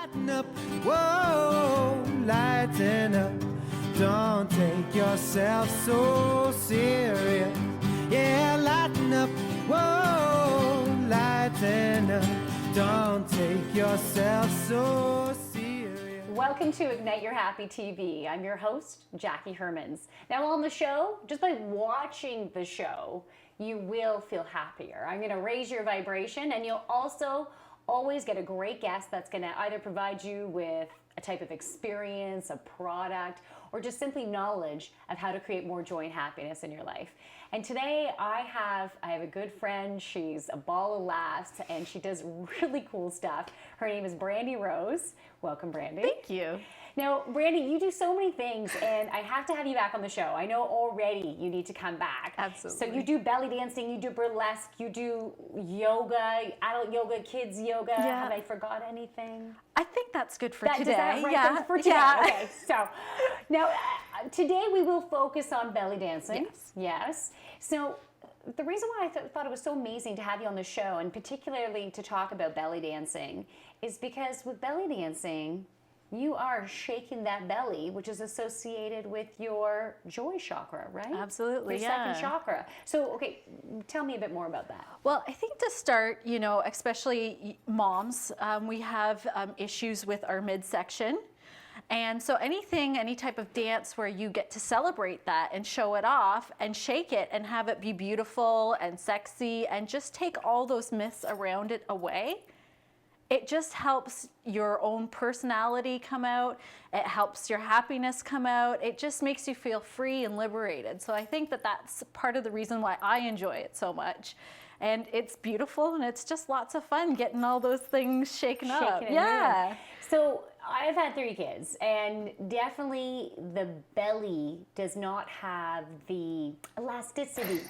Lighten up, whoa, lighten up. Don't take yourself so serious. Yeah, lighten up, whoa, lighten up. Don't take yourself so serious. Welcome to Ignite Your Happy TV. I'm your host, Jacquie Hermans. Now on the show, just by watching the show, you will feel happier. I'm gonna raise your vibration, and you'll also always get a great guest that's gonna either provide you with a type of experience, a product, or just simply knowledge of how to create more joy and happiness in your life. And today I have a good friend. She's a ball of laughs and she does really cool stuff. Her name is Brandy Rose. Welcome, Brandy. Thank you. Now, Brandy, you do so many things, and I have to have you back on the show. I know already you need to come back. Absolutely. So you do belly dancing, you do burlesque, you do yoga, adult yoga, kids yoga. Yeah. Have I forgot anything? I think that's good for Is today. that right? Yeah. That's for today. Yeah. Okay, so now today we will focus on belly dancing. Yes. Yes. So the reason why I thought it was so amazing to have you on the show, and particularly to talk about belly dancing, is because with belly dancing, you are shaking that belly, which is associated with your joy chakra, right? Absolutely, your yeah. second chakra. So, okay, tell me a bit more about that. Well, I think to start, especially moms, we have issues with our midsection. And so any type of dance where you get to celebrate that and show it off and shake it and have it be beautiful and sexy and just take all those myths around it away, it just helps your own personality come out. It helps your happiness come out. It just makes you feel free and liberated. So I think that that's part of the reason why I enjoy it so much. And it's beautiful and it's just lots of fun getting all those things shaken up. Yeah. So I've had 3 kids, and definitely the belly does not have the elasticity,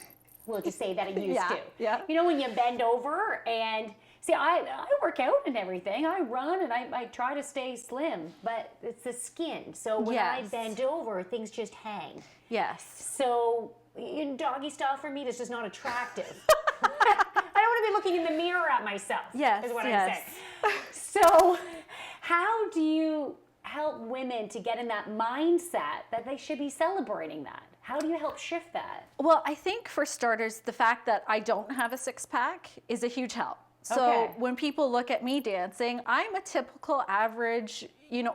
we'll just say, that it used to. Yeah. You know, when you bend over and see, I work out and everything. I run and I try to stay slim, but it's the skin. So when I Yes. bend over, things just hang. Yes. So in doggy style for me, this is not attractive. I don't want to be looking in the mirror at myself. Yes, is what yes. I'm saying. So how do you help women to get in that mindset that they should be celebrating that? How do you help shift that? Well, I think for starters, the fact that I don't have a six-pack is a huge help. So Okay. when people look at me dancing, I'm a typical average,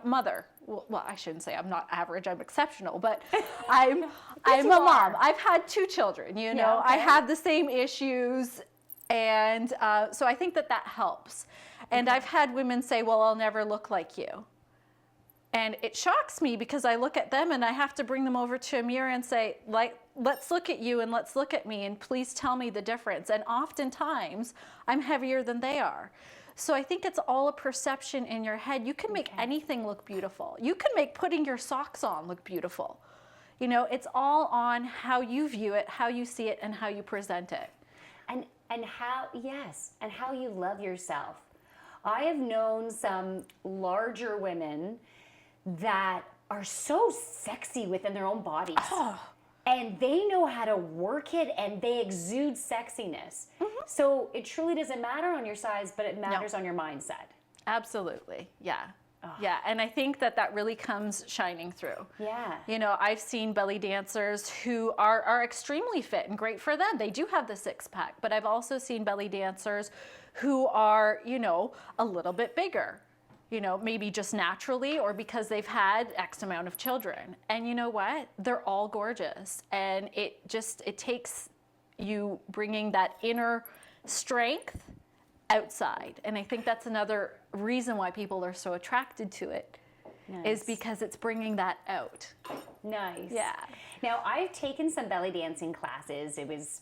mother. Well, I shouldn't say I'm not average, I'm exceptional, but I'm a mom. I've had 2 children, Yeah, okay. I have the same issues. And so I think that helps. And I've had women say, well, I'll never look like you. And it shocks me because I look at them and I have to bring them over to a mirror and say, let's look at you and let's look at me and please tell me the difference. And oftentimes I'm heavier than they are. So I think it's all a perception in your head. You can make anything look beautiful. You can make putting your socks on look beautiful. It's all on how you view it, how you see it, and how you present it. And how you love yourself. I have known some larger women that are so sexy within their own bodies. Oh. And they know how to work it, and they exude sexiness. Mm-hmm. So it truly doesn't matter on your size, but it matters on your mindset. Absolutely, yeah. Yeah, and I think that really comes shining through. Yeah. I've seen belly dancers who are extremely fit and great for them. They do have the 6-pack, but I've also seen belly dancers who are, a little bit bigger, maybe just naturally or because they've had X amount of children. And you know what? They're all gorgeous. And it takes you bringing that inner strength outside. And I think that's another reason why people are so attracted to it. Nice. Is because it's bringing that out. Nice. Yeah. Now, I've taken some belly dancing classes. It was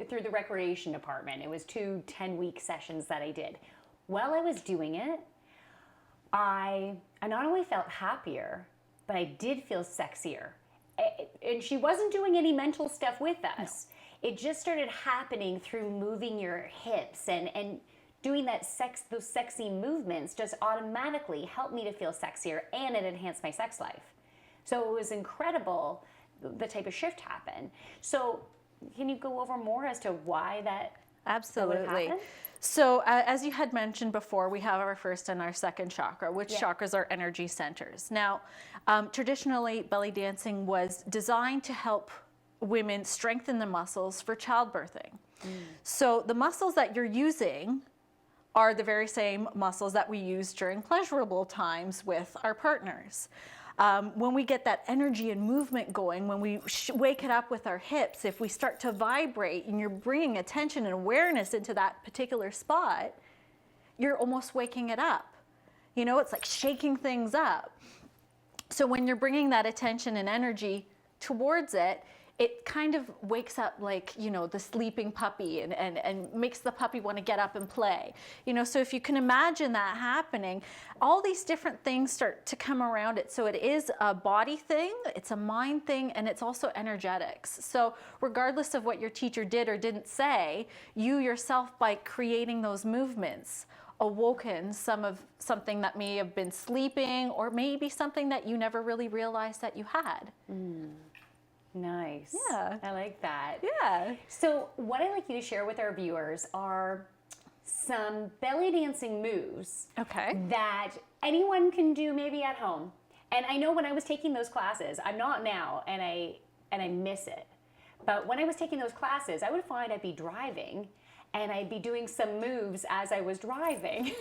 through the recreation department. It was 2 10-week sessions that I did. While I was doing it, I not only felt happier, but I did feel sexier. And she wasn't doing any mental stuff with us. No. It just started happening through moving your hips and doing those sexy movements just automatically helped me to feel sexier, and it enhanced my sex life. So it was incredible the type of shift happened. So can you go over more as to why that Absolutely. would happen? So as you had mentioned before, we have our first and our second chakra, which chakras are energy centers. Now, traditionally, belly dancing was designed to help women strengthen the muscles for childbirthing. So the muscles that you're using are the very same muscles that we use during pleasurable times with our partners. When we get that energy and movement going, when we wake it up with our hips, if we start to vibrate and you're bringing attention and awareness into that particular spot, you're almost waking it up. You know, it's like shaking things up. So when you're bringing that attention and energy towards it, it kind of wakes up like, you know, the sleeping puppy and makes the puppy want to get up and play. You know, so if you can imagine that happening, all these different things start to come around it. So it is a body thing, it's a mind thing, and it's also energetics. So regardless of what your teacher did or didn't say, you yourself, by creating those movements, awoken something that may have been sleeping, or maybe something that you never really realized that you had. Nice. Yeah. I like that. Yeah. So what I'd like you to share with our viewers are some belly dancing moves that anyone can do maybe at home. And I know when I was taking those classes, I'm not now, and I miss it. But when I was taking those classes, I would find I'd be driving and I'd be doing some moves as I was driving.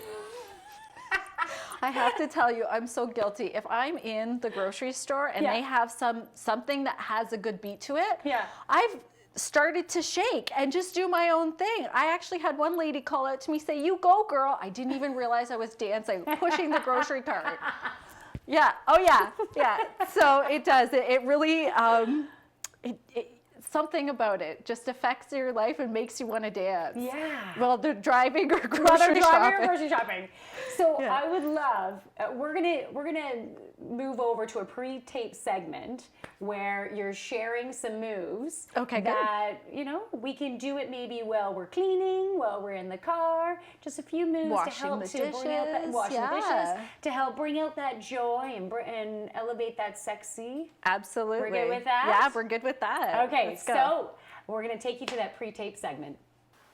I have to tell you, I'm so guilty. If I'm in the grocery store and they have something that has a good beat to it, I've started to shake and just do my own thing. I actually had one lady call out to me, say, "You go, girl." I didn't even realize I was dancing, pushing the grocery cart. Yeah. Oh, yeah. Yeah. So it does. It really, something about it just affects your life and makes you want to dance. Yeah. Well, they're driving or grocery shopping. So I would love, we're gonna move over to a pre-tape segment where you're sharing some moves that, you know, we can do it maybe while we're cleaning, while we're in the car, just a few moves to help bring out that, washing the dishes, to help bring out that joy and elevate that sexy. Absolutely. We're good with that? Yeah, we're good with that. Okay, so we're gonna take you to that pre-tape segment.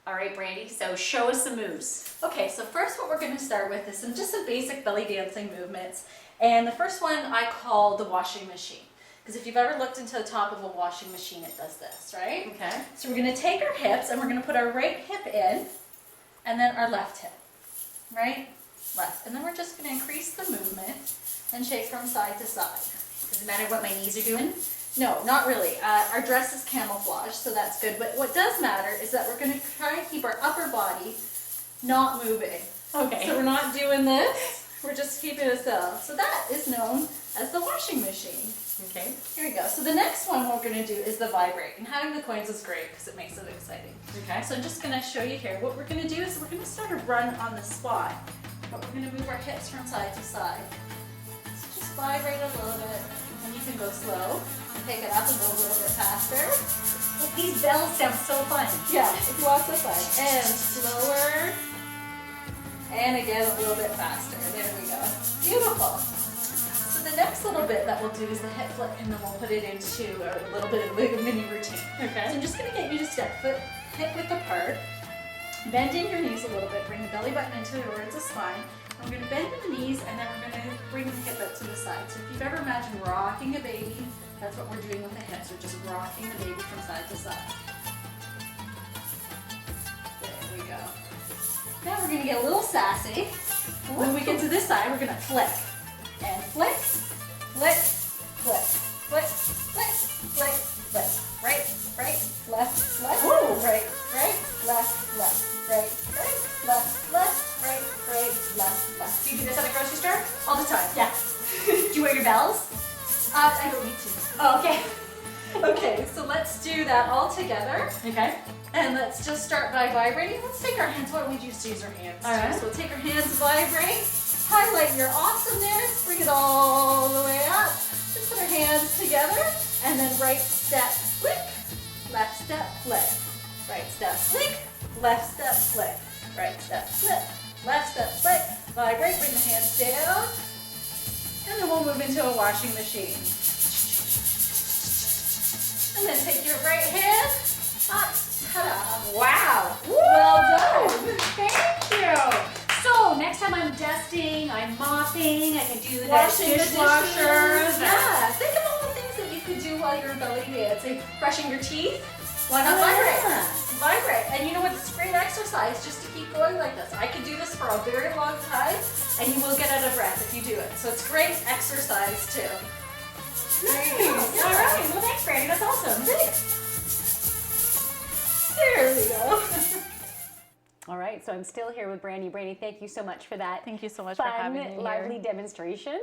All right, Brandy, so show us some moves. Okay, so first what we're going to start with is just some basic belly dancing movements. And the first one I call the washing machine. Because if you've ever looked into the top of a washing machine, it does this, right? Okay. So we're going to take our hips and we're going to put our right hip in and then our left hip. Right? Left. And then we're just going to increase the movement and shake from side to side. Does it matter what my knees are doing? No, not really. Our dress is camouflage, so that's good. But what does matter is that we're going to try and keep our upper body not moving. Okay. So we're not doing this. We're just keeping it still. So that is known as the washing machine. Okay. Here we go. So the next one we're going to do is the vibrate. And having the coins is great because it makes it exciting. Okay. So I'm just going to show you here. What we're going to do is we're going to start a run on the spot. But we're going to move our hips from side to side. So just vibrate a little bit. And you can go slow. Pick it up and go a little bit faster. Well, these bells sound so fun. Yeah, it's lots of fun. And slower. And again, a little bit faster. There we go. Beautiful. So the next little bit that we'll do is the hip flip, and then we'll put it into a little bit of a mini routine. Okay. So I'm just going to get you to step hip width apart. Bend in your knees a little bit. Bring the belly button into towards the spine. We're going to bend the knees, and then we're going to bring the hip out to the side. So if you've ever imagined rocking a baby, that's what we're doing with the hips. We're just rocking the baby from side to side. There we go. Now we're going to get a little sassy. When we get to this side, we're going to flick. And flick, flick, flick, flick, flick, flick, flick. Right, right, left, left, right, right, left, left, right, right, left, left, right, right, left, left. Do you do this at the grocery store? All the time. Yeah. Do you wear your bells? I don't need to. Oh, okay. Okay, so let's do that all together. Okay. And let's just start by vibrating. Let's take our hands. Why don't we just use our hands? All right. So we'll take our hands, vibrate, highlight your awesomeness, bring it all the way up. Just put our hands together, and then right step, flick, left step, flick, right step, flick, left step, flick, right step, flip, left step, flick, vibrate, bring the hands down, and then we'll move into a washing machine. And then take your right hand up, Ta-da. Wow. Well done. Thank you. So next time I'm dusting, I'm mopping, I can do the Washing the dishwasher. dishes. Yeah, think of all the things that you could do while you're belly dancing. Brushing your teeth. Why not vibrate? Vibrate. And you know what? It's a great exercise just to keep going like this. I could do this for a very long time, and you will get out of breath if you do it. So it's great exercise too. Nice. Yeah. All right. Well, thanks, Brandy. That's awesome. Thanks. There we go. All right. So I'm still here with Brandy. Brandy, thank you so much for that. Thank you so much for fun, having me here. lively demonstration.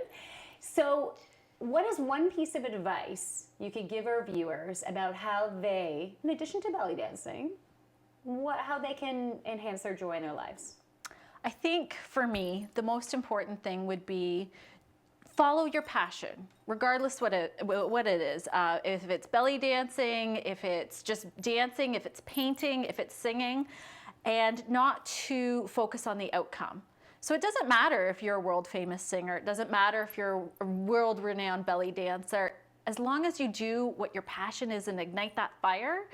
So, what is one piece of advice you could give our viewers about how they, in addition to belly dancing, how they can enhance their joy in their lives? I think for me, the most important thing would be follow your passion, regardless what it is. If it's belly dancing, if it's just dancing, if it's painting, if it's singing, and not to focus on the outcome. So it doesn't matter if you're a world famous singer, it doesn't matter if you're a world renowned belly dancer, as long as you do what your passion is and ignite that fire,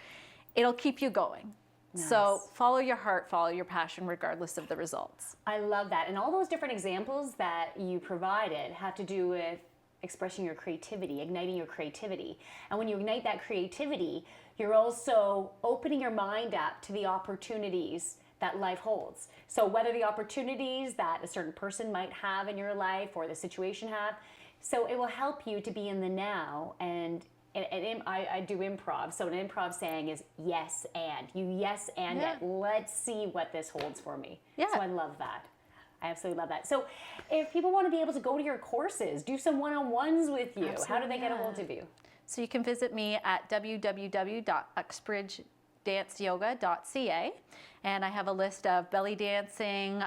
it'll keep you going. Nice. So follow your heart, follow your passion, regardless of the results. I love that. And all those different examples that you provided have to do with expressing your creativity, igniting your creativity. And when you ignite that creativity, you're also opening your mind up to the opportunities that life holds. So whether the opportunities that a certain person might have in your life or the situation have, so it will help you to be in the now. And I do improv. So an improv saying is yes and. You yes and it. Let's see what this holds for me. Yeah. So I love that. I absolutely love that. So if people want to be able to go to your courses, do some one-on-ones with you, how do they get a hold of you? So you can visit me at www.uxbridgedanceyoga.ca, and I have a list of belly dancing,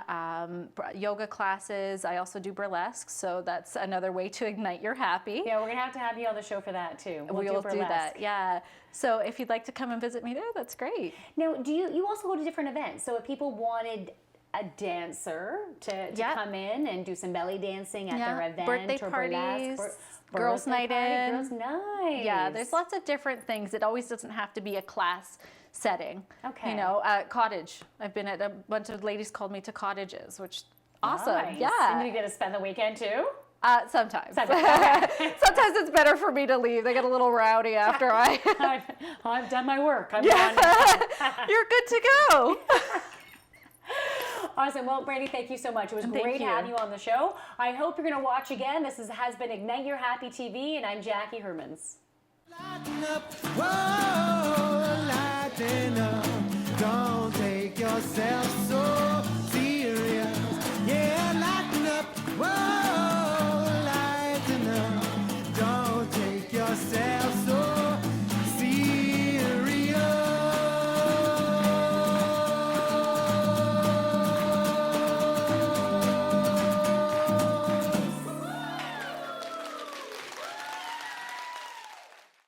yoga classes. I also do burlesque, so that's another way to ignite your happy. Yeah, we're going to have you on the show for that too. We'll do that, yeah. So if you'd like to come and visit me there, that's great. Now, do you also go to different events? So if people wanted a dancer to come in and do some belly dancing at their event, birthday or parties, burlesque, girls' night in. Girls' night. Yeah, there's lots of different things. It always doesn't have to be a class setting. Okay. You know, cottage. I've been at a bunch of ladies called me to cottages, which awesome. Nice. Yeah. And you get to spend the weekend too? Sometimes. Okay. Sometimes it's better for me to leave. They get a little rowdy after I've done my work. I'm yeah. done. You're good to go. Awesome. Well, Brandy, thank you so much. It was great having you on the show. I hope you're going to watch again. This has been Ignite Your Happy TV, and I'm Jacquie Hermans. Lighten up, whoa, lighten up. Don't take yourself so